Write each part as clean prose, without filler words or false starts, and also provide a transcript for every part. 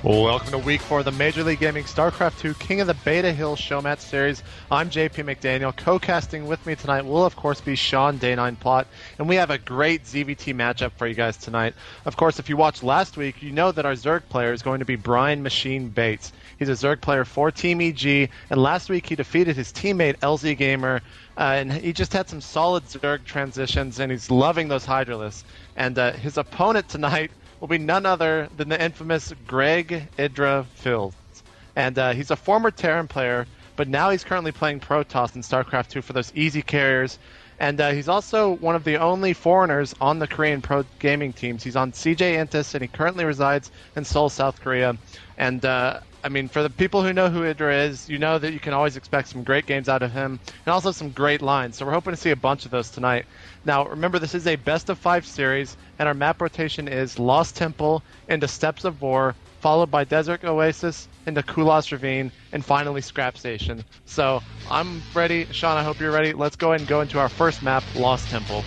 Welcome to week 4 of the Major League Gaming Starcraft 2 King of the Beta Hill Showmatch Series. I'm JP McDaniel. Co-casting with me tonight will, of course, be Sean Day9 Plot, and we have a great ZVT matchup for you guys tonight. Of course, if you watched last week, you know that our Zerg player is going to be Brian Machine Bates. He's a Zerg player for Team EG, and last week he defeated his teammate LZ Gamer, and he just had some solid Zerg transitions, and he's loving those Hydralisks. And his opponent tonight will be none other than the infamous Greg IdrA Fields. And he's a former Terran player, but now he's currently playing Protoss in StarCraft 2 for those easy carriers. And he's also one of the only foreigners on the Korean pro gaming teams. He's on CJ Intis, and he currently resides in Seoul, South Korea. And I mean, for the people who know who IdrA is, you know that you can always expect some great games out of him, and also some great lines. So we're hoping to see a bunch of those tonight. Now, remember, this is a best-of-5 series, and our map rotation is Lost Temple into Steppes of War, followed by Desert Oasis into Kulas Ravine, and finally Scrap Station. So I'm ready. Sean, I hope you're ready. Let's go ahead and go into our first map, Lost Temple.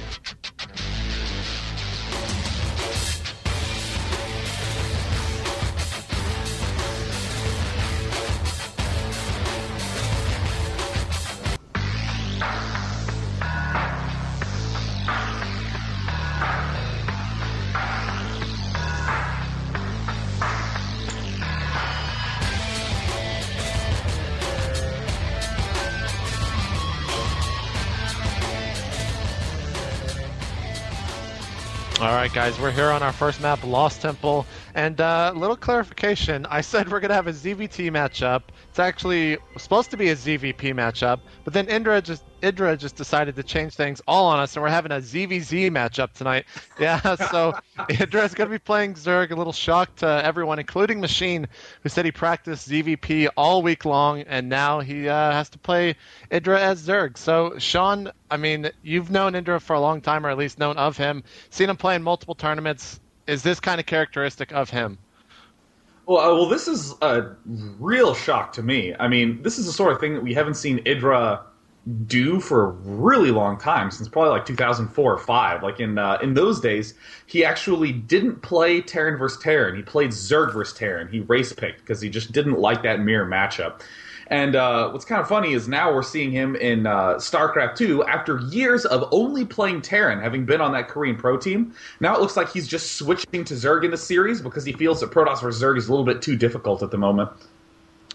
Alright guys, we're here on our first map, Lost Temple, and little clarification, I said we're going to have a ZVT matchup. It's actually supposed to be a ZVP matchup, but then IdrA just decided to change things all on us, and we're having a ZVZ matchup tonight. Yeah, so IdrA is going to be playing Zerg, a little shock to everyone, including Machine, who said he practiced ZVP all week long, and now he has to play IdrA as Zerg. So, Sean, I mean, you've known IdrA for a long time, or at least known of him, seen him play in multiple tournaments. Is this kind of characteristic of him? Well, this is a real shock to me. I mean, this is the sort of thing that we haven't seen IdrA do for a really long time, since probably like 2004 or 5. Like in those days, he actually didn't play Terran versus Terran. He played Zerg versus Terran. He race picked because he just didn't like that mirror matchup. And what's kind of funny is now we're seeing him in StarCraft 2 after years of only playing Terran, having been on that Korean pro team. Now it looks like he's just switching to Zerg in the series because he feels that Protoss versus Zerg is a little bit too difficult at the moment.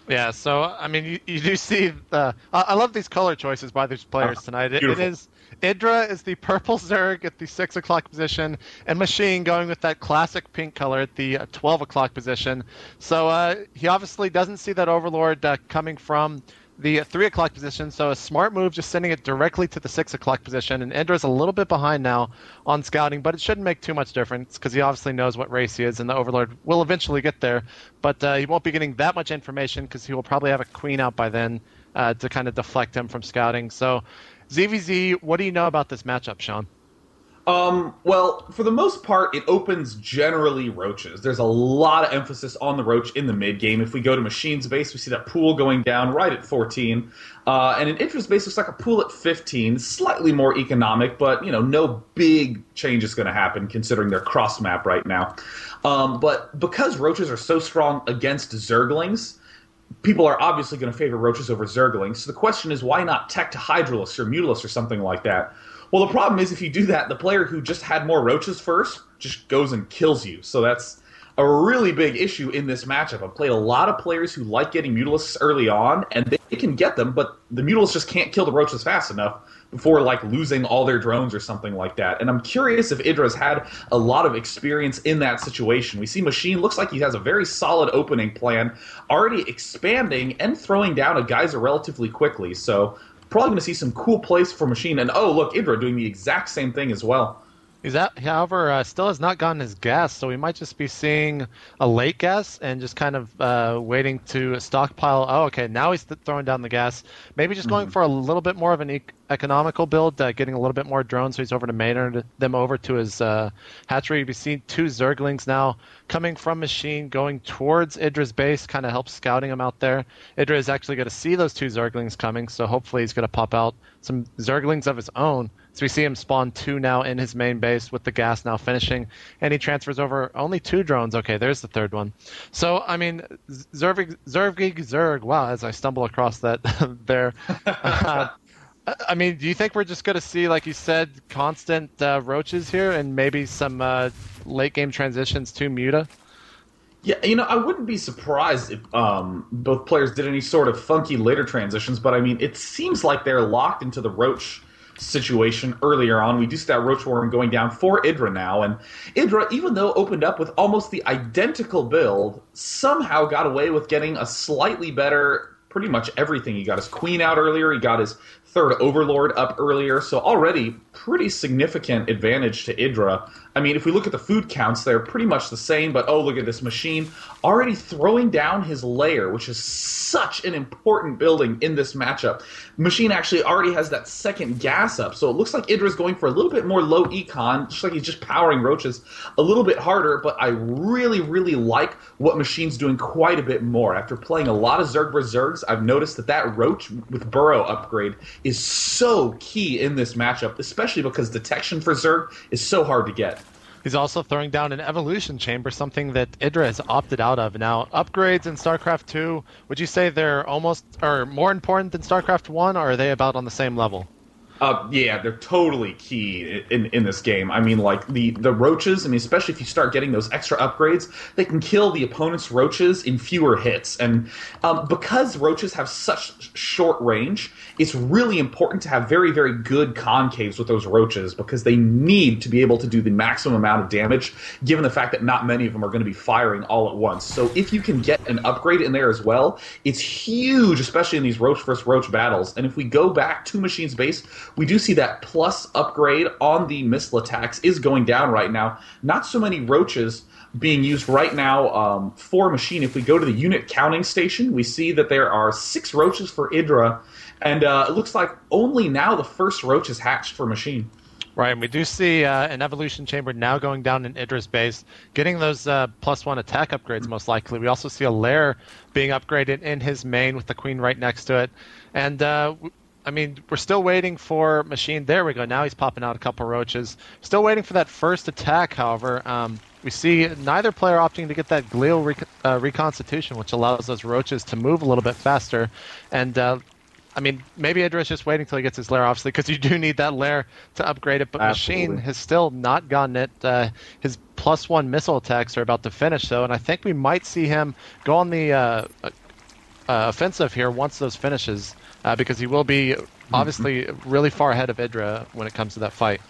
Yeah, so, I mean, you do see... I love these color choices by these players tonight. It is... IdrA is the purple Zerg at the 6 o'clock position, and Machine going with that classic pink color at the 12 o'clock position. So he obviously doesn't see that Overlord coming from the 3 o'clock position, so a smart move just sending it directly to the 6 o'clock position. And IdrA's a little bit behind now on scouting, but it shouldn't make too much difference because he obviously knows what race he is, and the Overlord will eventually get there. But he won't be getting that much information because he will probably have a queen out by then to kind of deflect him from scouting. So ZVZ, what do you know about this matchup, Sean? Well, for the most part, it opens generally roaches. There's a lot of emphasis on the roach in the mid game. If we go to Machine's base, we see that pool going down right at 14. And in IdrA's base, looks like a pool at 15, slightly more economic, but, you know, no big change is going to happen considering their cross map right now. But because roaches are so strong against Zerglings, people are obviously going to favor roaches over Zerglings. So the question is, why not tech to Hydralisk or Mutalisk or something like that? Well, the problem is if you do that, the player who just had more roaches first just goes and kills you. So that's a really big issue in this matchup. I've played a lot of players who like getting Mutalisks early on, and they can get them, but the Mutalisks just can't kill the roaches fast enough before like losing all their drones or something like that. And I'm curious if IdrA's had a lot of experience in that situation. We see Machine looks like he has a very solid opening plan, already expanding and throwing down a geyser relatively quickly. So probably going to see some cool plays for Machine. And oh, look, IdrA doing the exact same thing as well. However, still has not gotten his gas, so we might just be seeing a late gas and just kind of waiting to stockpile. Oh, okay, now he's throwing down the gas. Maybe just going for a little bit more of an economical build, getting a little bit more drones, so he's over to Maynard them over to his hatchery. We see two Zerglings now coming from Machine, going towards IdrA's base, kind of helps scouting him out there. IdrA is actually going to see those two Zerglings coming, so hopefully he's going to pop out some Zerglings of his own. So we see him spawn two now in his main base with the gas now finishing, and he transfers over only two drones. Okay, there's the third one. So, I mean, Zerg, wow, as I stumble across that there. I mean, do you think we're just going to see, like you said, constant roaches here and maybe some late game transitions to Muta? Yeah, I wouldn't be surprised if both players did any sort of funky later transitions, but I mean, it seems like they're locked into the roach situation earlier on. We do see that roach warren going down for IdrA now, and IdrA, even though opened up with almost the identical build, somehow got away with getting a slightly better pretty much everything. He got his queen out earlier, he got his third overlord up earlier, so already pretty significant advantage to IdrA. I mean, if we look at the food counts, they're pretty much the same, but oh, look at this Machine already throwing down his lair, which is such an important building in this matchup. Machine actually already has that second gas up, so it looks like IdrA's going for a little bit more low econ, just like he's just powering roaches a little bit harder, but I really, really like what Machine's doing quite a bit more. After playing a lot of Zerg vs. Zergs, I've noticed that roach with burrow upgrade is so key in this matchup, especially because detection for Zerg is so hard to get. He's also throwing down an evolution chamber, something that IdrA has opted out of. Now, upgrades in StarCraft 2, would you say they're almost or more important than StarCraft 1, or are they about on the same level? Yeah, they're totally key in this game. I mean, like, the roaches, I mean, especially if you start getting those extra upgrades, they can kill the opponent's roaches in fewer hits. And because roaches have such short range, it's really important to have very, very good concaves with those roaches because they need to be able to do the maximum amount of damage, given the fact that not many of them are going to be firing all at once. So if you can get an upgrade in there as well, it's huge, especially in these roach versus roach battles. And if we go back to Machine's base, we do see that plus upgrade on the missile attacks is going down right now. Not so many roaches being used right now for Machine. If we go to the unit counting station, we see that there are 6 roaches for IdrA, and it looks like only now the first roach is hatched for Machine. Right, and we do see an evolution chamber now going down in IdrA's base, getting those +1 attack upgrades most likely. We also see a lair being upgraded in his main with the queen right next to it. And I mean, we're still waiting for Machine. There we go. Now he's popping out a couple roaches. Still waiting for that first attack, however. We see neither player opting to get that glial reconstitution, which allows those roaches to move a little bit faster. And, I mean, maybe IdrA's just waiting until he gets his lair, obviously, because you do need that lair to upgrade it. But Absolutely. Machine has still not gotten it. His +1 missile attacks are about to finish, though, and I think we might see him go on the offensive here once those finishes. Because he will be obviously really far ahead of IdrA when it comes to that fight.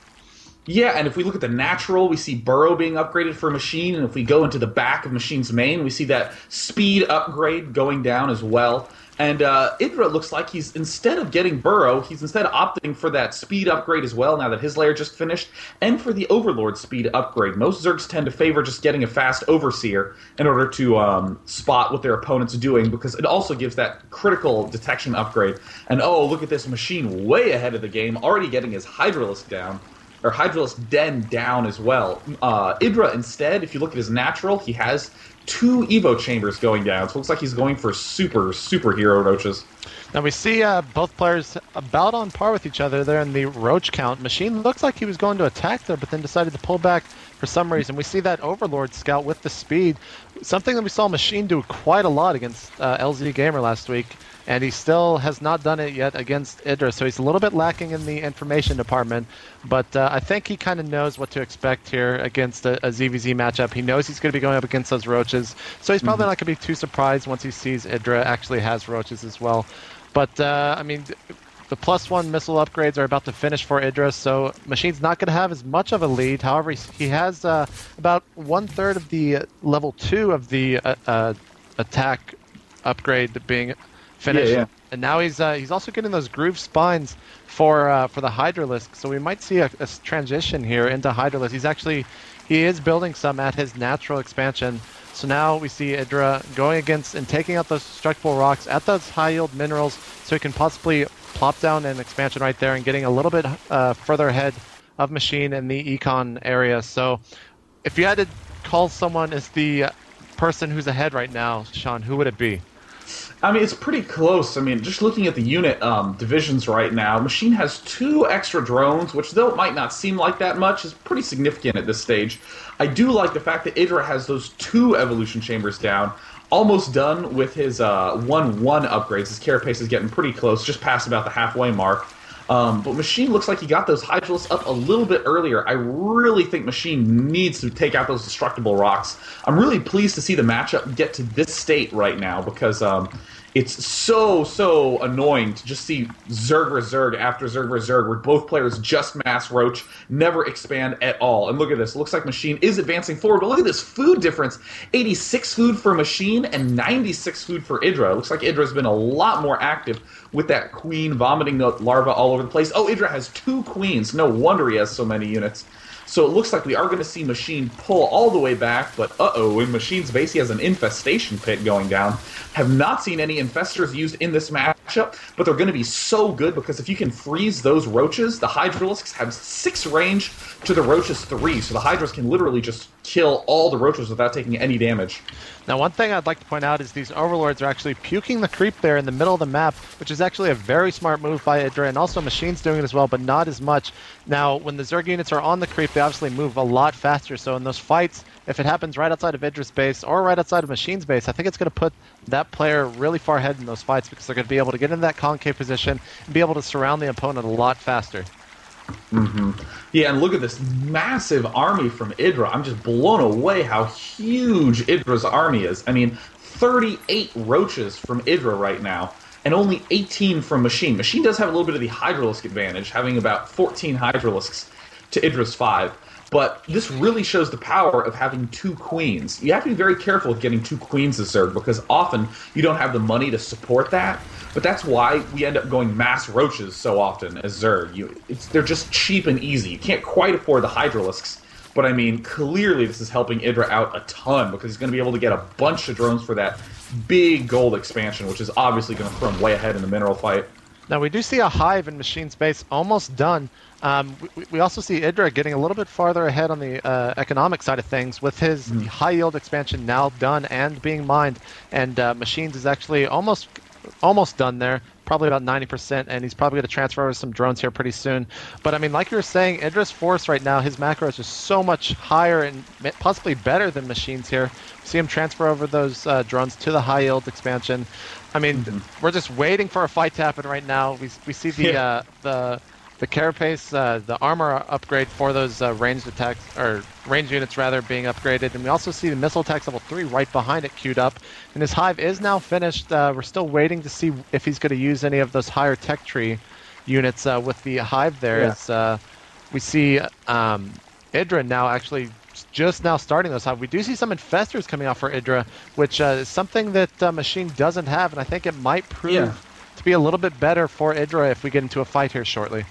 Yeah, and if we look at the natural, we see Burrow being upgraded for Machine, and if we go into the back of Machine's main, we see that speed upgrade going down as well. And IdrA looks like he's, instead of getting Burrow, he's instead opting for that speed upgrade as well, now that his lair just finished, and for the Overlord speed upgrade. Most Zergs tend to favor just getting a fast Overseer in order to spot what their opponent's doing, because it also gives that critical detection upgrade. And oh, look at this Machine way ahead of the game, already getting his Hydralisk down. Or Hydralisk Den down as well. IdrA, instead, if you look at his natural, he has 2 Evo chambers going down. So it looks like he's going for superhero roaches. Now we see both players about on par with each other there in the roach count. Machine looks like he was going to attack there, but then decided to pull back for some reason. We see that Overlord scout with the speed, something that we saw Machine do quite a lot against LZ Gamer last week. And he still has not done it yet against IdrA, so he's a little bit lacking in the information department. But I think he kind of knows what to expect here against a ZVZ matchup. He knows he's going to be going up against those roaches, so he's probably not going to be too surprised once he sees IdrA actually has roaches as well. But, I mean, the +1 missile upgrades are about to finish for IdrA, so Machine's not going to have as much of a lead. However, he has about 1/3 of the level 2 of the attack upgrade being finished. Yeah. And now he's also getting those groove spines for the Hydralisk, so we might see a transition here into Hydralisk. He is building some at his natural expansion. So now we see IdrA going against and taking out those destructible rocks at those high yield minerals, so he can possibly plop down an expansion right there and getting a little bit further ahead of Machine in the econ area. So if you had to call someone as the person who's ahead right now, Sean, who would it be? I mean, it's pretty close. I mean, just looking at the unit divisions right now, Machine has 2 extra drones, which though it might not seem like that much, is pretty significant at this stage. I do like the fact that IdrA has those 2 evolution chambers down, almost done with his 1-1 upgrades. His carapace is getting pretty close, just past about the halfway mark. But Machine looks like he got those Hydralisks up a little bit earlier. I really think Machine needs to take out those destructible rocks. I'm really pleased to see the matchup get to this state right now because it's so annoying to just see Zerg vs. Zerg after Zerg vs. Zerg where both players just mass roach, never expand at all. And look at this. It looks like Machine is advancing forward, but look at this food difference. 86 food for Machine and 96 food for IdrA. It looks like IdRA's been a lot more active with that queen vomiting the larva all over the place. Oh, IdrA has 2 queens. No wonder he has so many units. So it looks like we are going to see Machine pull all the way back, but in Machine's base he has an infestation pit going down. Have not seen any infestors used in this matchup, but they're going to be so good because if you can freeze those roaches, the Hydralisks have 6 range to the roaches 3, so the Hydras can literally just kill all the roaches without taking any damage. Now, one thing I'd like to point out is these Overlords are actually puking the creep there in the middle of the map, which is actually a very smart move by IdrA, and also Machine's doing it as well, but not as much. Now, when the Zerg units are on the creep, they obviously move a lot faster, so in those fights, if it happens right outside of IdrA's base or right outside of Machine's base, I think it's going to put that player really far ahead in those fights because they're going to be able to get into that concave position and be able to surround the opponent a lot faster. Mm-hmm. Yeah, and look at this massive army from IdrA. I'm just blown away how huge IdrA's army is. I mean, 38 roaches from IdrA right now, and only 18 from Machine. Machine does have a little bit of the Hydralisk advantage, having about 14 Hydralisks to IdrA's 5. But this really shows the power of having 2 queens. You have to be very careful with getting 2 queens as Zerg, because often you don't have the money to support that. But that's why we end up going mass roaches so often as Zerg. They're just cheap and easy. You can't quite afford the Hydralisks. But I mean, clearly this is helping IdrA out a ton, because he's going to be able to get a bunch of drones for that big gold expansion, which is obviously going to throw him way ahead in the mineral fight. Now, we do see a hive in Machine space almost done. We also see IdrA getting a little bit farther ahead on the economic side of things with his high yield expansion now done and being mined. And Machines is actually almost done there, probably about 90%, and he's probably going to transfer over some drones here pretty soon. But I mean, like you were saying, IdrA's force right now, his macro is just so much higher and possibly better than Machines here. See him transfer over those drones to the high yield expansion. I mean, we're just waiting for a fight to happen right now. We see the carapace, the armor upgrade for those ranged attacks, or range units rather, being upgraded, and we also see the missile attacks level 3 right behind it queued up. And his hive is now finished. We're still waiting to see if he's going to use any of those higher tech tree units with the hive there. Yeah. We see IdrA now actually just now starting those hive. We do see some infestors coming out for IdrA, which is something that Machine doesn't have, and I think it might prove to be a little bit better for IdrA if we get into a fight here shortly.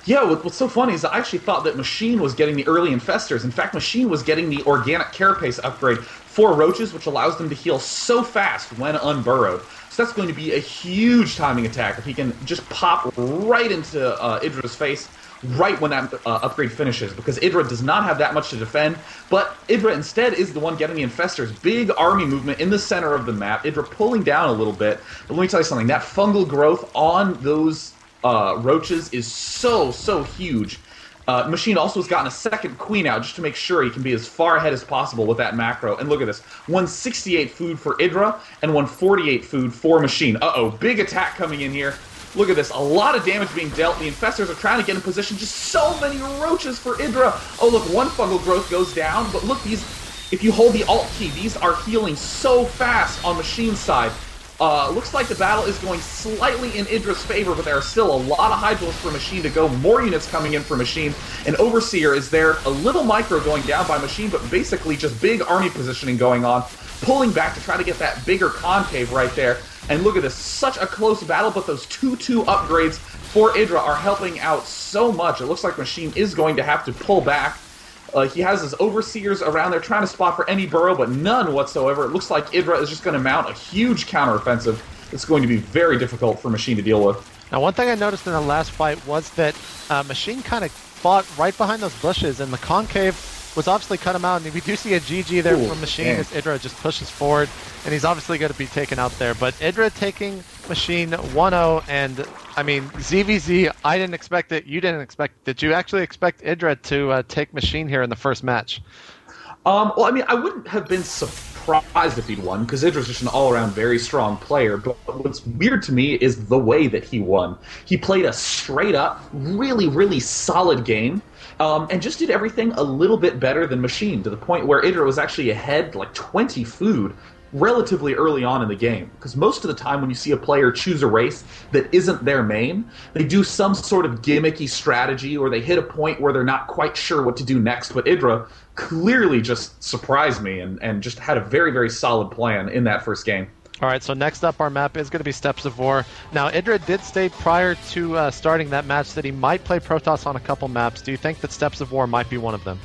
Yeah, what's so funny is I actually thought that Machine was getting the early infestors. In fact, Machine was getting the organic carapace upgrade for roaches, which allows them to heal so fast when unburrowed. So that's going to be a huge timing attack if he can just pop right into IdrA's face right when that upgrade finishes, because IdrA does not have that much to defend, but IdrA instead is the one getting the infestors. Big army movement in the center of the map, IdrA pulling down a little bit, but let me tell you something, that fungal growth on those roaches is so huge. Machine also has gotten a second queen out just to make sure he can be as far ahead as possible with that macro. And look at this, 168 food for IdrA and 148 food for Machine. Big attack coming in here. Look at this, a lot of damage being dealt. The infestors are trying to get in position. Just so many roaches for IdrA. Oh, look, one fungal growth goes down, but look, these, if you hold the Alt key, these are healing so fast on Machine's side. Looks like the battle is going slightly in IdrA's favor, but there are still a lot of Hydrals for Machine to go. More units coming in for Machine. And Overseer is there. A little micro going down by Machine, but basically just big army positioning going on. Pulling back to try to get that bigger concave right there. And look at this, such a close battle, but those 2-2 upgrades for IdrA are helping out so much. It looks like Machine is going to have to pull back. He has his Overseers around there trying to spot for any burrow, but none whatsoever. It looks like IdrA is just going to mount a huge counteroffensive it's going to be very difficult for Machine to deal with. Now, one thing I noticed in the last fight was that Machine kind of fought right behind those bushes, and the Concave was obviously cut him out, and we do see a GG there from Machine as IdrA just pushes forward, and he's obviously going to be taken out there. But IdrA taking Machine 1-0, and I mean, ZVZ, I didn't expect it, you didn't expect it. Did you actually expect IdrA to take Machine here in the first match? Well, I mean, I wouldn't have been surprised if he'd won, because IdrA's just an all-around very strong player, but what's weird to me is the way that he won. He played a straight-up, really, really solid game, and just did everything a little bit better than Machine, to the point where IdrA was actually ahead like 20 food relatively early on in the game. Because most of the time when you see a player choose a race that isn't their main, they do some sort of gimmicky strategy, or they hit a point where they're not quite sure what to do next. But IdrA clearly just surprised me and just had a very, very solid plan in that first game. All right, so next up our map is going to be Steps of War. Now, IdrA did state prior to starting that match that he might play Protoss on a couple maps. Do you think that Steps of War might be one of them?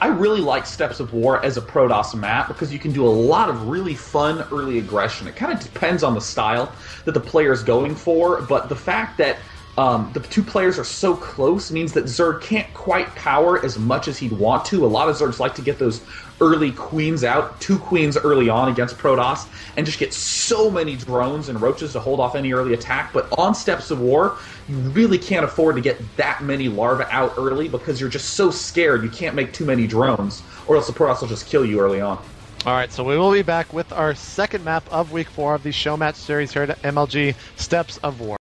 I really like Steps of War as a Protoss map because you can do a lot of really fun early aggression. It kind of depends on the style that the player is going for, but the fact that the two players are so close means that Zerg can't quite power as much as he'd want to. A lot of Zergs like to get those early queens out, 2 queens early on against Protoss, and just get so many drones and roaches to hold off any early attack. But on Steps of War, you really can't afford to get that many larvae out early because you're just so scared you can't make too many drones, or else the Protoss will just kill you early on. All right, so we will be back with our second map of Week 4 of the Show Match series here at MLG, Steps of War.